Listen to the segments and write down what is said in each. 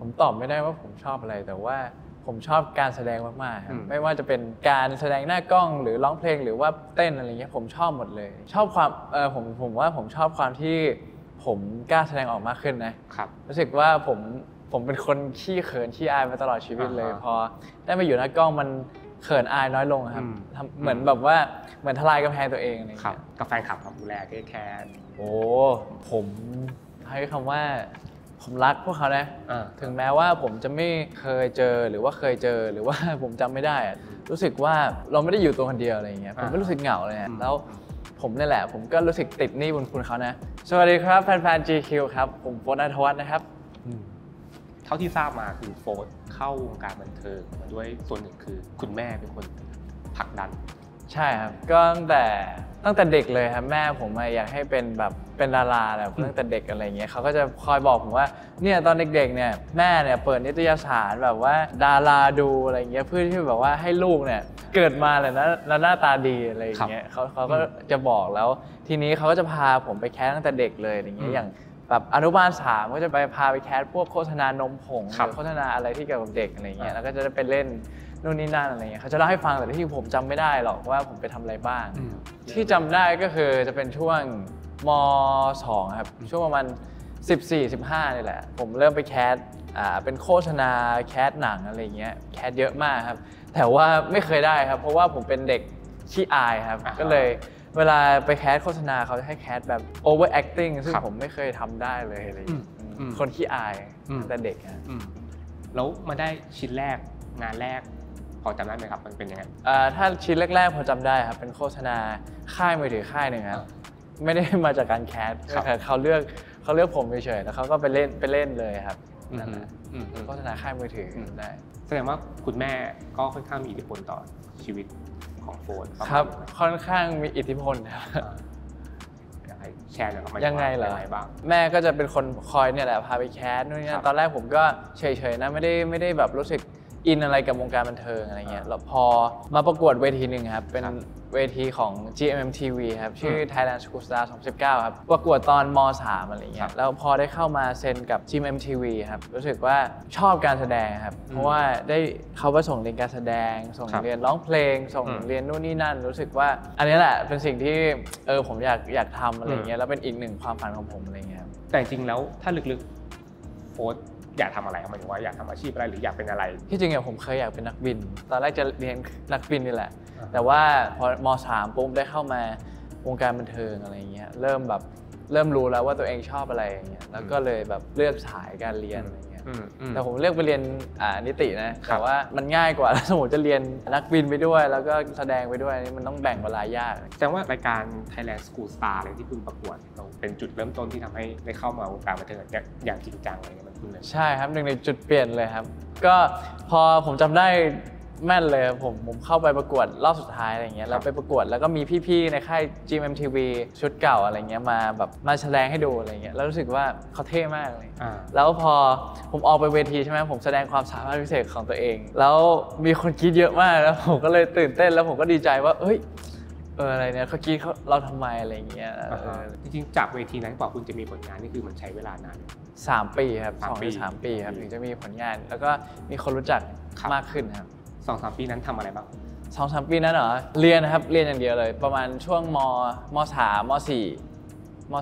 ผมตอบไม่ได้ว่าผมชอบอะไรแต่ว่าผมชอบการแสดงมากๆครับไม่ว่าจะเป็นการแสดงหน้ากล้องหรือร้องเพลงหรือว่าเต้นอะไรเงี้ยผมชอบหมดเลยชอบความผมว่าผมชอบความที่ผมกล้าแสดงออกมากขึ้นนะครับรู้สึกว่าผมเป็นคนขี้เขินขี้อายมาตลอดชีวิตเลยพอได้มาอยู่หน้ากล้องมันเขินอายน้อยลงครับเหมือนแบบว่าเหมือนทลายกำแพงตัวเองอะไรเงี้ยกับแฟนคลับดูแลแคร์โอ้ผมให้คำว่าผมรักพวกเขานะถึงแม้ว่าผมจะไม่เคยเจอหรือว่าเคยเจอหรือว่าผมจำไม่ได้รู้สึกว่าเราไม่ได้อยู่ตัวคนเดียวอะไรเงี้ยผมไม่รู้สึกเหงาเลยแล้วผมนี่แหละผมก็รู้สึกติดหนี้บุญคุณเขานะสวัสดีครับแฟนๆ GQ ครับผมโฟร์ ณ ัฐวัฒน์นะครับเท่าที่ทราบมาคือโฟร์เข้าวงการบันเทิงมาด้วยส่วนหนึ่งคือคุณแม่เป็นคนผลักดันใช่ครับก็ตั้งแต่เด็กเลยครับแม่ผมอยากให้เป็นดาราแบบตั้งแต่เด็กอะไรเงี้ยเขาก็จะคอยบอกผมว่าเนี่ยตอนเด็กๆเนี่ยแม่เนี่ยเปิดนิตยสารแบบว่าดาราดูอะไรเงี้ยเพื่อที่แบบว่าให้ลูกเนี่ยเกิดมาเลยนะแล้วหน้าตาดีอะไรอย่างเงี้ยเขาก็จะบอกแล้วทีนี้เขาก็จะพาผมไปแคสตั้งแต่เด็กเลยอย่างเงี้ยอย่างแบบอนุบาล3ก็จะพาไปแคสพวกโฆษณานมผงหรือโฆษณาอะไรที่เกี่ยวกับเด็กอะไรเงี้ยแล้วก็จะได้ไปเล่นนู่นนี่นั่นอะไรเงี้ยเขาจะเล่าให้ฟังแต่ที่ผมจำไม่ได้หรอกว่าผมไปทำอะไรบ้างที่จำได้ก็คือจะเป็นช่วงม.2 ครับช่วงประมาณ14-15นี่แหละผมเริ่มไปแคสเป็นโฆษณาแคสหนังอะไรเงี้ยแคสเยอะมากครับแต่ว่าไม่เคยได้ครับเพราะว่าผมเป็นเด็กขี้อายครับก็เลยเวลาไปแคสโฆษณาเขาจะให้แคสแบบ over acting ซึ่งผมไม่เคยทำได้เลยอะไรคนขี้อายตั้งแต่เด็กครับแล้วมาได้ชิ้นแรกงานแรกพอจำได้ไหมครับมันเป็นยังไงถ้าชิ้นแรกๆพอจำได้ครับเป็นโฆษณาค่ายมือถือค่ายหนึ่งครับไม่ได้มาจากการแคสเขาเลือกผมเฉยๆแล้วเขาก็ไปเล่นเลยครับนั่นแหละโฆษณาค่ายมือถือได้แสดงว่าคุณแม่ก็ค่อนข้างมีอิทธิพลต่อชีวิตของโฟร์ครับค่อนข้างมีอิทธิพลครับแชร์หน่อยครับยังไงเหรอแม่ก็จะเป็นคนคอยเนี่ยแหละพาไปแคสนู่นนี่ตอนแรกผมก็เฉยๆนะไม่ได้แบบรู้สึกอินอะไรกับวงการบันเทิงอะไรเงี้ยแล้วพอมาประกวดเวทีหนึ่งครับเป็นเวทีของ GMMTV ครับชื่อ Thailand School Star 2019 ครับประกวดตอนม.3 อะไรเงี้ยแล้วพอได้เข้ามาเซ็นกับ GMMTV ครับรู้สึกว่าชอบการแสดงครับเพราะว่าได้เขาไปส่งเรียนการแสดงส่งเรียนร้องเพลงส่งเรียนนู่นนี่นั่นรู้สึกว่าอันนี้แหละเป็นสิ่งที่ผมอยากทำอะไรเงี้ยแล้วเป็นอีกหนึ่งความฝันของผมอะไรเงี้ยแต่จริงแล้วถ้าลึกๆโฟร์อยากทำอะไรหมายถึงว่าอยากทำอาชีพอะไรหรืออยากเป็นอะไรที่จริงผมเคยอยากเป็นนักบินตอนแรกจะเรียนนักบินนี่แหละแต่ว่าพอม.3 ปุ๊บได้เข้ามาวงการบันเทิงอะไรเงี้ยเริ่มรู้แล้วว่าตัวเองชอบอะไรอย่างเงี้ยแล้วก็เลยแบบเลือกสายการเรียนอะไรเงี้ยแต่ผมเลือกไปเรียนนิตินะแต่ว่ามันง่ายกว่าสมมติจะเรียนนักบินไปด้วยแล้วก็แสดงไปด้วยนี่มันต้องแบ่งเวลายากแสดงว่ารายการ Thailand School Star อะไรที่คุณประกวดเป็นจุดเริ่มต้นที่ทำให้ได้เข้ามาวงการบันเทิงอย่างจริงจังอะไรเงี้ยมันคุณเลยใช่ครับหนึ่งในจุดเปลี่ยนเลยครับก็พอผมจำได้แม่นเลยผมเข้าไปประกวดรอบสุดท้ายอะไรเงี้ยแล้วไปประกวดแล้วก็มีพี่ๆในค่าย GMMTV ชุดเก่าอะไรเงี้ยมาแสดงให้ดูอะไรเงี้ยแล้วรู้สึกว่าเขาเท่มากเลยแล้วพอผมออกไปเวทีใช่ไหมผมแสดงความสามารถพิเศษของตัวเองแล้วมีคนกรี๊ดเยอะมากแล้วผมก็เลยตื่นเต้นแล้วผมก็ดีใจว่าเฮ้ยอะไรเนี่ยเขากรี๊ดเราทำไมอะไรเงี้ยจริงๆจากเวทีนั้นกว่าคุณจะมีผลงานนี่คือมันใช้เวลานาน3 ปีครับ2-3 ปีครับถึงจะมีผลงานแล้วก็มีคนรู้จักมากขึ้นครับ2-3 ปีนั้นทำอะไรบ้าง2-3 ปีนั้นเหรอเรียนนะครับเรียนอย่างเดียวเลยประมาณช่วงม.3 ม.4 ม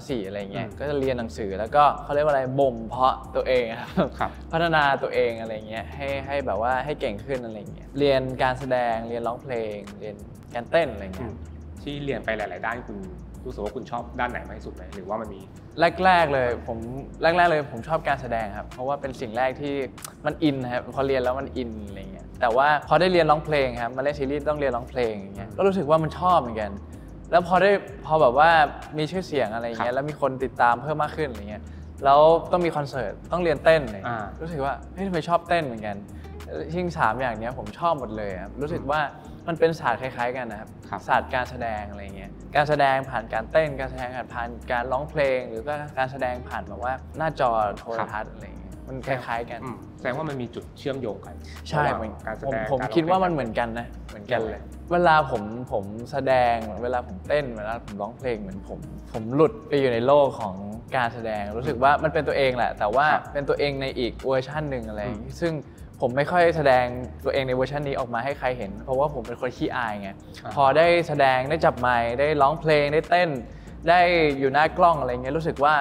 .4 อะไรเงี้ยก็จะเรียนหนังสือแล้วก็เขาเรียกว่าอะไรบ่มเพาะตัวเองครับพัฒนาตัวเองอะไรเงี้ยให้แบบว่าให้เก่งขึ้นอะไรเงี้ยเรียนการแสดงเรียนร้องเพลงเรียนการเต้นอะไรเงี้ยที่เรียนไปหลายๆด้านคุณรู้สึกว่าคุณชอบด้านไหนมากที่สุดไหมหรือว่ามันมีแรกเลยผมชอบการแสดงครับเพราะว่าเป็นสิ่งแรกที่มันอินครับพอเรียนแล้วมันอินอะไรเงี้ยแต่ว่าพอได้เรียนร้องเพลงครับมาเล่นซีรีส์ต้องเรียนร้องเพลงอย่างเงี้ยก็รู้สึกว่ามันชอบเหมือนกันแล้วพอแบบว่ามีชื่อเสียงอะไรเงี้ยแล้วมีคนติดตามเพิ่มมากขึ้นอะไรเงี้ยแล้วต้องมีคอนเสิร์ตต้องเรียนเต้นเลยรู้สึกว่าเฮ้ยทำไมชอบเต้นเหมือนกันทิ้ง3 อย่างนี้ผมชอบหมดเลยครับรู้สึกว่ามันเป็นศาสตร์คล้ายๆกันนะครับศาสตร์การแสดงอะไรเงี้ยการแสดงผ่านการเต้นการแสดงผ่านการร้องเพลงหรือก็การแสดงผ่านแบบว่าหน้าจอโทรทัศน์อะไรเงี้ยมันคล้ายๆกันแสดงว่ามันมีจุดเชื่อมโยงกันใช่ผมคิดว่ามันเหมือนกันนะเหมือนกันเลยเวลาผมแสดงเวลาผมเต้นเวลาผมร้องเพลงเหมือนผมหลุดไปอยู่ในโลกของ การแสดงรู้สึกว่ามันเป็นตัวเองแหละแต่ว่า ครับ เป็นตัวเองในอีกเวอร์ชันหนึ่งอะไรอย่างงี้ซึ่งผมไม่ค่อยแสดงตัวเองในเวอร์ชันนี้ออกมาให้ใครเห็นเพราะว่าผมเป็นคนขี้อายไงพอได้แสดงได้จับไมค์ได้ร้องเพลงได้เต้นได้อยู่หน้ากล้องอะไรเงี้ยรู้สึกว่า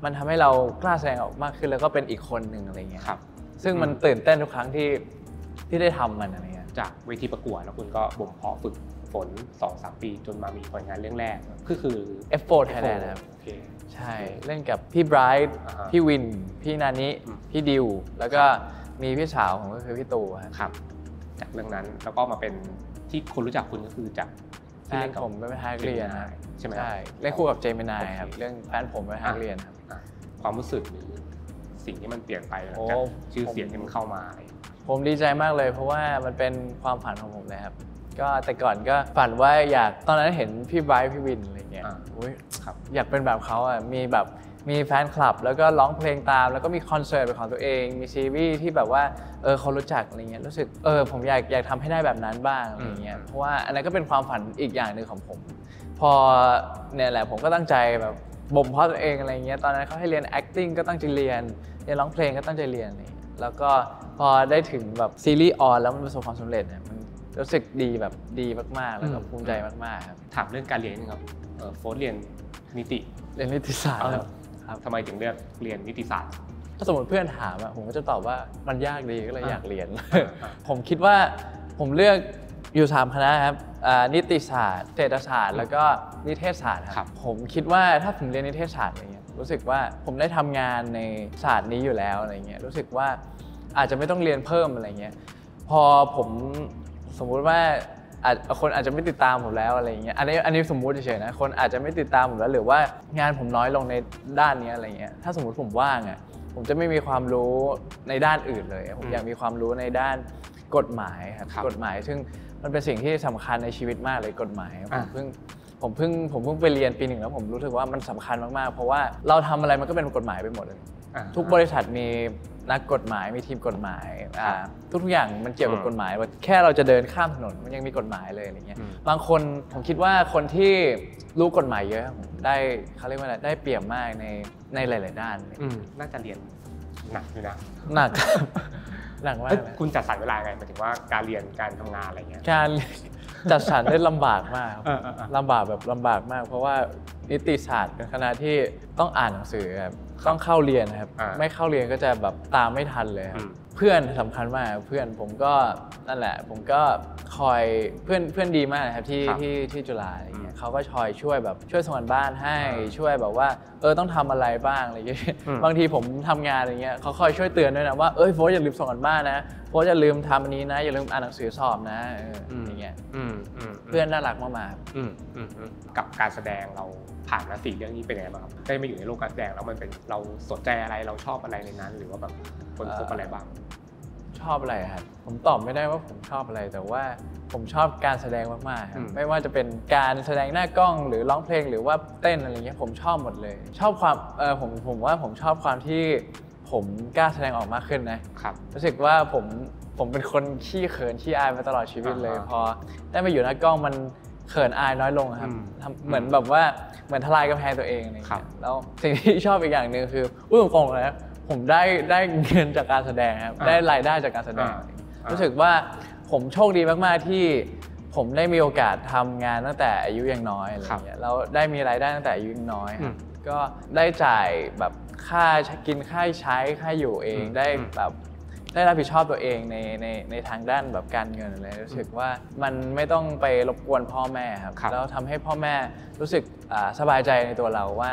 มันทำให้เรากล้าแสดงออกมากขึ้นแล้วก็เป็นอีกคนหนึ่งอะไรเงี้ย ครับ ซึ่งมันตื่นเต้นทุกครั้งที่ได้ทำมันอะไรเงี้ย จากเวทีประกวดแล้วคุณก็บ่มเพาะฝึกฝน 2-3 ปีจนมามีผลงานเรื่องแรกคือ F4 Thailand นะครับ โอเค ใช่เล่นกับพี่ไบรท์ อ่าฮะ พี่วินพี่นานิ อืม พี่ดิวแล้วก็มีพี่สาวผมก็คือพี่ตูครับ ครับจากเรื่องนั้นแล้วก็มาเป็นที่คนรู้จักคุณก็คือจาก แฟนผมเป็นทางเรียนครับ ใช่ไหม ใช่เล่นคู่กับเจมินายครับ โอเค เรื่องแฟนผมเป็นทางเรียนครับ อ่ะความรู้สึกหรือสิ่งที่มันเปลี่ยนไปหลัง โอ้ จากชื่อเสียงที่มันเข้ามาอะไรอย่างเงี้ย ผมดีใจมากเลยเพราะว่ามันเป็นความฝันของผมเลยครับก็แต่ก่อนก็ฝันว่าอยากตอนนั้นเห็นพี่ไบรท์พี่วินอะไรเงี้ย อ่า อุ๊ย ครับ อยากเป็นแบบเขาอ่ะมีแฟนคลับแล้วก็ร้องเพลงตามแล้วก็มีคอนเสิร์ตเป็นของตัวเองมีซีรีส์ที่แบบว่าเขารู้จักอะไรเงี้ยรู้สึกผมอยากทำให้ได้แบบนั้นบ้างอะไรเงี้ยเพราะว่าอันนั้นก็เป็นความฝันอีกอย่างหนึ่งของผมพอเนี่ยแหละผมก็ตั้งใจแบบบ่มเพาะตัวเองอะไรเงี้ยตอนนั้นเขาให้เรียน acting ก็ตั้งใจเรียนร้องเพลงก็ตั้งใจเรียนอะไรเงี้ยแล้วก็พอได้ถึงแบบซีรีส์ออนแล้วมันประสบความสำเร็จเนี่ยมันรู้สึกดีแบบดีมากๆแล้วก็ภูมิใจมากๆครับ ถามเรื่องการเรียนนิดนึงครับโฟร์เรียนนิติ เรียนนิติศาสตร์ครับ ทำไมถึงเลือกเรียนนิติศาสตร์ ถ้าสมมติเพื่อนถามอะผมก็จะตอบว่ามันยากดีก็เลยอยากเรียน อ่า ผมคิดว่าผมเลือกอยู่3คณะครับนิติศาสตร์เศรษฐศาสตร์แล้วก็นิเทศศาสตร์ครับผมคิดว่าถ้าผมเรียนนิเทศศาสตร์อะไรเงี้ยรู้สึกว่าผมได้ทำงานในศาสตร์นี้อยู่แล้วอะไรเงี้ยรู้สึกว่าอาจจะไม่ต้องเรียนเพิ่มอะไรเงี้ยพอผมสมมุติว่าคนอาจจะไม่ติดตามผมแล้วอะไรเงี้ยอันนี้สมมุติเฉยๆนะคนอาจจะไม่ติดตามผมแล้วหรือว่างานผมน้อยลงในด้านนี้อะไรเงี้ยถ้าสมมติผมว่างอะผมจะไม่มีความรู้ในด้านอื่นเลยผมอยากมีความรู้ในด้านกฎหมายครับกฎหมายซึ่งมันเป็นสิ่งที่สำคัญในชีวิตมากเลยกฎหมายผมเพิ่งไปเรียนปี 1แล้วผมรู้สึกว่ามันสำคัญมากๆเพราะว่าเราทำอะไรมันก็เป็นกฎหมายไปหมดเลยทุกบริษัทมีนักกฎหมายมีทีมกฎหมายทุกอย่างมันเกี่ยวกับกฎหมายแค่เราจะเดินข้ามถนนมันยังมีกฎหมายเลยอะไรเงี้ยบางคนผมคิดว่าคนที่รู้กฎหมายเยอะได้เขาเรียกว่าอะไรได้เปรียบมากในหลายๆด้านน่าจะเรียนหนักอยู่นะ หนักหนักมากเลย คุณจัดสรรเวลาไงหมายถึงว่าการเรียนการทำงานอะไรเงี้ย การจัดสรรได้ลำบากมากครับ เออ ลำบากมากเพราะว่านิติศาสตร์เป็นคณะที่ต้องอ่านหนังสือครับต้องเข้าเรียนครับไม่เข้าเรียนก็จะแบบตามไม่ทันเลยครับเพื่อนสำคัญมากเพื่อนผมก็นั่นแหละผมก็คอยเพื่อนดีมากครับที่จุฬาอะไรเงี้ยเขาก็ช่วยแบบช่วยส่งงานบ้านให้ช่วยแบบว่าต้องทำอะไรบ้างอะไรเงี้ยบางทีผมทำงานอะไรเงี้ยเขาคอยช่วยเตือนด้วยนะว่าโฟร์อย่าลืมส่งงานบ้านนะโฟร์อย่าลืมทำอันนี้นะอย่าลืมอ่านหนังสือสอบนะอย่างเงี้ยเพื่อนน่ารักมากๆกับการแสดงเราผ่านมา4เรื่องนี้เป็นยังไงบ้างครับได้มาอยู่ในโลกการแสดงแล้วมันเป็นเราสนใจอะไรเราชอบอะไรในนั้นหรือว่าแบบคนพบอะไรบ้างชอบอะไรครับผมตอบไม่ได้ว่าผมชอบอะไรแต่ว่าผมชอบการแสดงมากๆครับไม่ว่าจะเป็นการแสดงหน้ากล้องหรือร้องเพลงหรือว่าเต้นอะไรเงี้ยผมชอบหมดเลยชอบความผมว่าผมชอบความที่ผมกล้าแสดงออกมากขึ้นนะครับรู้สึกว่าผมเป็นคนขี้เขินขี้อายมาตลอดชีวิตเลยพอได้มาอยู่หน้ากล้องมันเขินอายน้อยลงครับเหมือนแบบว่าเหมือนทลายกำแพงตัวเองอะไรเงี้ยแล้วสิ่งที่ชอบอีกอย่างหนึ่งคือตรงๆเลยนะผมได้เงินจากการแสดงครับได้รายได้จากการแสดงรู้สึกว่าผมโชคดีมากๆที่ผมได้มีโอกาสทำงานตั้งแต่อายุยังน้อยอะไรเงี้ยแล้วได้มีรายได้ตั้งแต่อายุยังน้อยครับก็ได้จ่ายแบบค่ากินค่าใช้ค่าอยู่เองได้แบบได้รับผิดชอบตัวเองในทางด้านแบบการเงินอะไรรู้สึกว่ามันไม่ต้องไปรบกวนพ่อแม่ครับแล้วทำให้พ่อแม่รู้สึกสบายใจในตัวเราว่า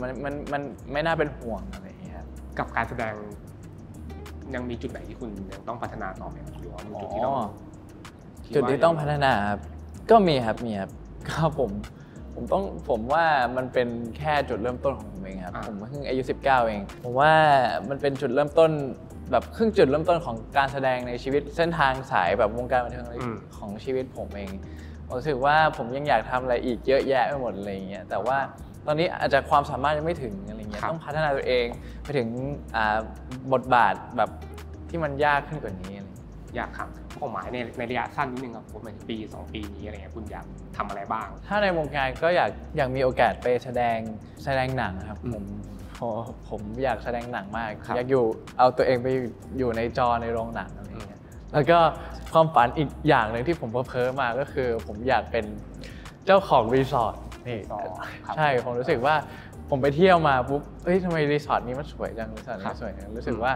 มันไม่น่าเป็นห่วงอะไรอย่างเงี้ยกับการแสดงยังมีจุดไหนที่คุณยังต้องพัฒนาต่อไหมหรือว่ามีจุดที่ต้องพัฒนาครับก็มีครับก็ผมว่ามันเป็นแค่จุดเริ่มต้นของผมเองครับผมเพิ่งอายุ19เองผมว่ามันเป็นจุดเริ่มต้นแบบครึ่งจุดเริ่มต้นของการแสดงในชีวิตเส้นทางสายแบบวงการบันเทิงของชีวิตผมเองผมรู้สึกว่าผมยังอยากทำอะไรอีกเยอะแยะไปหมดอะไรอย่างเงี้ยแต่ว่าตอนนี้อาจจะความสามารถยังไม่ถึงอะไรเงี้ยต้องพัฒนาตัวเองไปถึงบทบาทแบบที่มันยากขึ้นกว่านี้ อยากถามเป้าหมายในระยะสั้นนิดนึงครับผมหมายถึงปี2 ปีนี้อะไรเงี้ยคุณอยากทำอะไรบ้าง ถ้าในวงการก็อยากมีโอกาสไปแสดงหนังครับผมอยากแสดงหนังมากอยากเอาตัวเองไปอยู่ในจอในโรงหนังอะไรอย่างเงี้ยแล้วก็ความฝันอีกอย่างหนึ่งที่ผมเพ้อมาก็คือผมอยากเป็นเจ้าของรีสอร์ทนี่ใช่ผมรู้สึกว่าผมไปเที่ยวมาปุ๊บทำไมรีสอร์ทนี้มันสวยจังรีสอร์ทนี้สวยจังรู้สึกว่า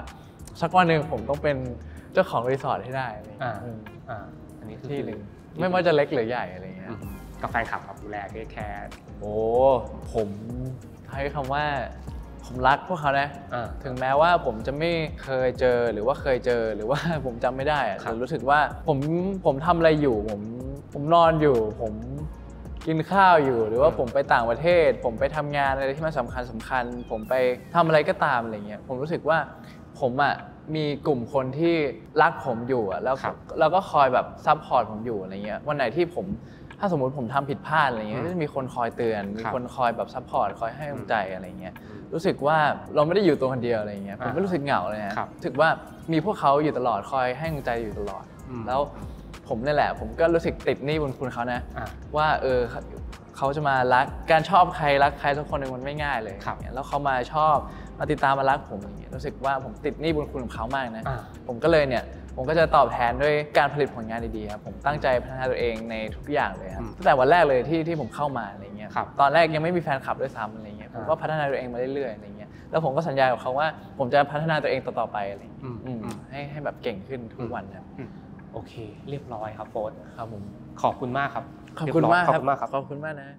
สักวันหนึ่งผมต้องเป็นเจ้าของรีสอร์ทให้ได้อะไรอย่างเงี้ยอันนี้ที่หนึ่งไม่ว่าจะเล็กหรือใหญ่อะไรอย่างเงี้ยกับแฟนคลับดูแลแค่ผมใช้คำว่าผมรักพวกเขานะถึงแม้ว่าผมจะไม่เคยเจอหรือว่าเคยเจอหรือว่าผมจำไม่ได้แต่รู้สึกว่าผมทำอะไรอยู่ผมนอนอยู่ผมกินข้าวอยู่หรือว่าผมไปต่างประเทศผมไปทำงานอะไรที่มันสำคัญผมไปทำอะไรก็ตามอะไรเงี้ยผมรู้สึกว่าผมมีกลุ่มคนที่รักผมอยู่แล้วก็คอยแบบซัพพอร์ตผมอยู่อะไรเงี้ยวันไหนที่ถ้าสมมติผมทำผิดพลาดอะไรเงี้ยก็จะมีคนคอยเตือนมีคนคอยแบบซัพพอร์ตคอยให้กำลังใจอะไรเงี้ยรู้สึกว่าเราไม่ได้อยู่ตัวคนเดียวอะไรเงี้ยผมไม่รู้สึกเหงาเลยนะรู้สึกว่ามีพวกเขาอยู่ตลอดคอยให้กำลังใจอยู่ตลอดแล้วผมนี่แหละผมก็รู้สึกติดหนี้บุญคุณเขานะว่าเขาจะมารักการชอบใครรักใครสักคนหนึ่งมันไม่ง่ายเลยแล้วเขามาชอบมาติดตามมารักผมอย่างเงี้ยรู้สึกว่าผมติดหนี้บุญคุณของเขามากนะผมก็เลยเนี่ยผมก็จะตอบแทนด้วยการผลิตผลงานดีๆครับผมตั้งใจพัฒนาตัวเองในทุกอย่างเลยครับตั้งแต่วันแรกเลยที่ผมเข้ามาอะไรเงี้ยตอนแรกยังไม่มีแฟนคลับด้วยซ้ำอะไรเงี้ยผมก็พัฒนาตัวเองมาเรื่อยๆอะไรเงี้ยแล้วผมก็สัญญากับเขาว่าผมจะพัฒนาตัวเองต่อๆไปอะไรเงี้ยให้แบบเก่งขึ้นทุกวันครับโอเคเรียบร้อยครับโฟร์ธครับผมขอบคุณมากครับขอบคุณมากครับขอบคุณมากนะ